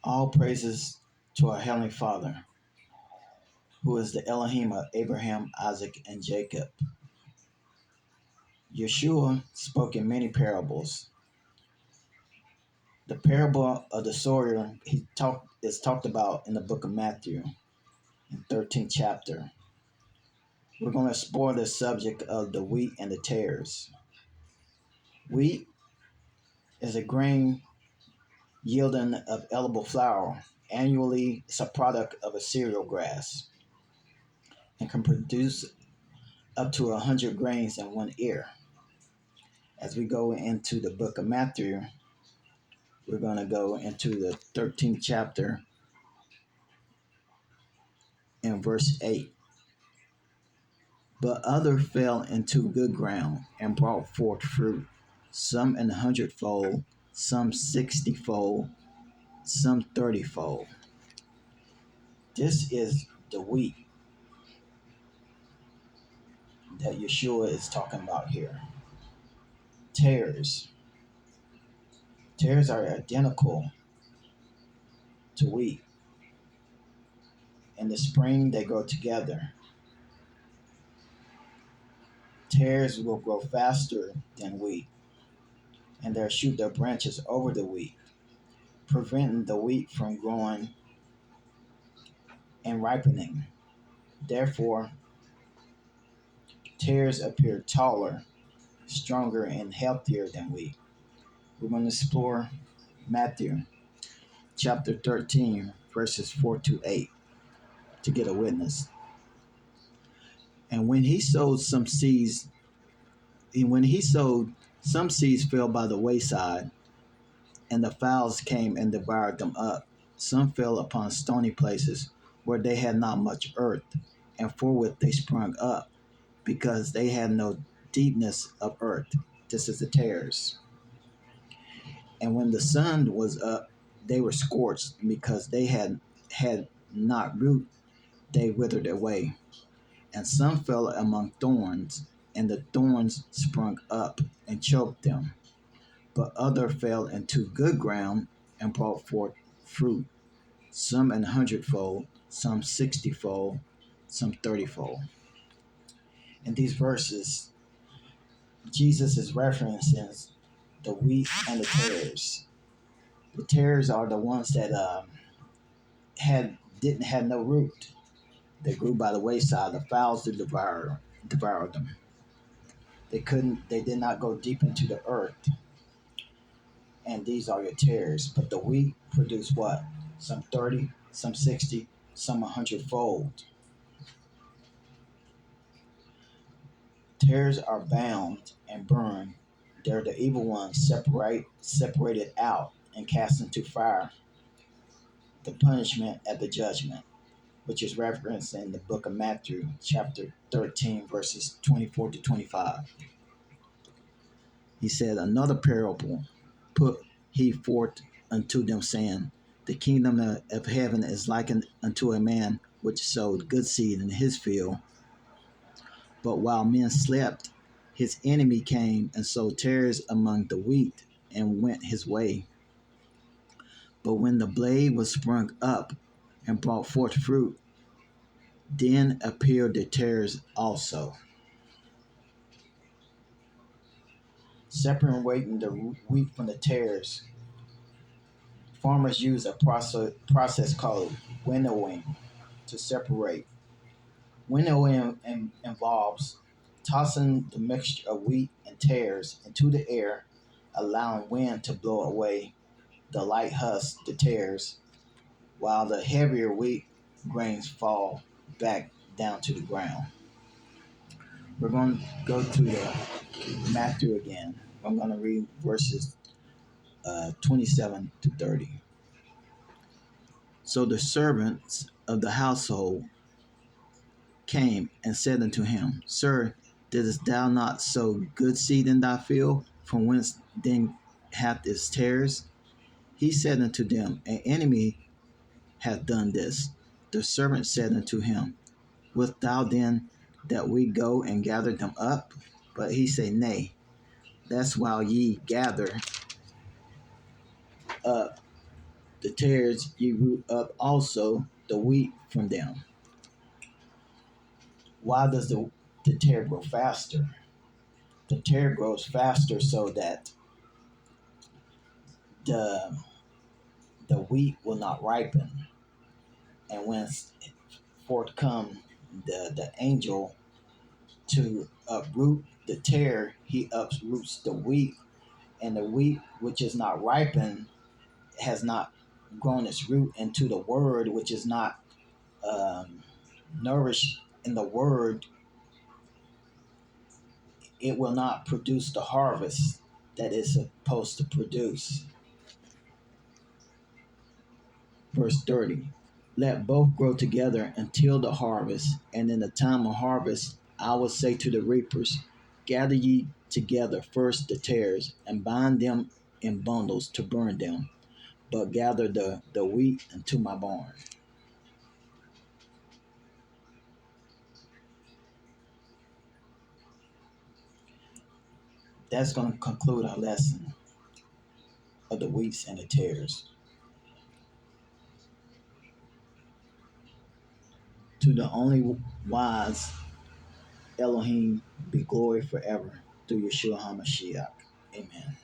All praises to our Heavenly Father, who is the Elohim of Abraham, Isaac, and Jacob. Yeshua spoke in many parables. The parable of the sower is talked about in the book of Matthew, in 13th chapter. We're going to explore the subject of the wheat and the tares. Wheat is a grain yielding of edible flour. Annually, it's a product of a cereal grass and can produce up to 100 grains in one ear. As we go into the book of Matthew, we're going to go into the 13th chapter in verse 8. But other fell into good ground and brought forth fruit, some an hundredfold, some 60-fold, some 30-fold. This is the wheat that Yeshua is talking about here. Tares. Tares are identical to wheat. In the spring, they grow together. Tares will grow faster than wheat, and they'll shoot their branches over the wheat, preventing the wheat from growing and ripening. Therefore, tares appear taller, stronger, and healthier than wheat. We're going to explore Matthew chapter 13, verses 4 to 8 to get a witness. And when he sowed, some seeds fell by the wayside, and the fowls came and devoured them up. Some fell upon stony places where they had not much earth, and forthwith they sprung up, because they had no deepness of earth. This is the tares. And when the sun was up, they were scorched, because they had not root, they withered away. And some fell among thorns, and the thorns sprung up and choked them. But other fell into good ground and brought forth fruit, some an hundredfold, some 60-fold, some 30-fold. In these verses, Jesus is referencing the wheat and the tares. The tares are the ones that didn't have no root. They grew by the wayside. The fowls did devour them. They did not go deep into the earth. And these are your tares. But the wheat produced what? Some 30, some 60, some 100-fold. Tares are bound and burned. They're the evil ones separated out and cast into fire. The punishment at the judgment, which is referenced in the book of Matthew, chapter 13, verses 24 to 25. He said, another parable put he forth unto them, saying, the kingdom of heaven is likened unto a man which sowed good seed in his field. But while men slept, his enemy came and sowed tares among the wheat and went his way. But when the blade was sprung up and brought forth fruit, then appeared the tares also. Separating the wheat from the tares, farmers use a process called winnowing to separate. Winnowing involves tossing the mixture of wheat and tares into the air, allowing wind to blow away the light husk, the tares, while the heavier wheat grains fall back down to the ground. We're going to go to Matthew again. I'm going to read verses 27 to 30. So the servants of the household came and said unto him, Sir, didst thou not sow good seed in thy field? From whence then hath it tares? He said unto them, An enemy hath done this. The servant said unto him, Wilt thou then that we go and gather them up? But he said, Nay, that's while ye gather up, the tares ye root up also the wheat from them. Why does the tare grow faster? The tare grows faster so that the the wheat will not ripen. And when forth come the angel to uproot the tare, he uproots the wheat, and the wheat which is not ripened has not grown its root into the word, which is not um, nourished in the word, it will not produce the harvest that it's supposed to produce. Verse 30. Let both grow together until the harvest, and in the time of harvest I will say to the reapers, gather ye together first the tares, and bind them in bundles to burn them, but gather the wheat into my barn. That's going to conclude our lesson of the wheats and the tares. To the only wise Elohim be glory forever through Yeshua HaMashiach. Amen.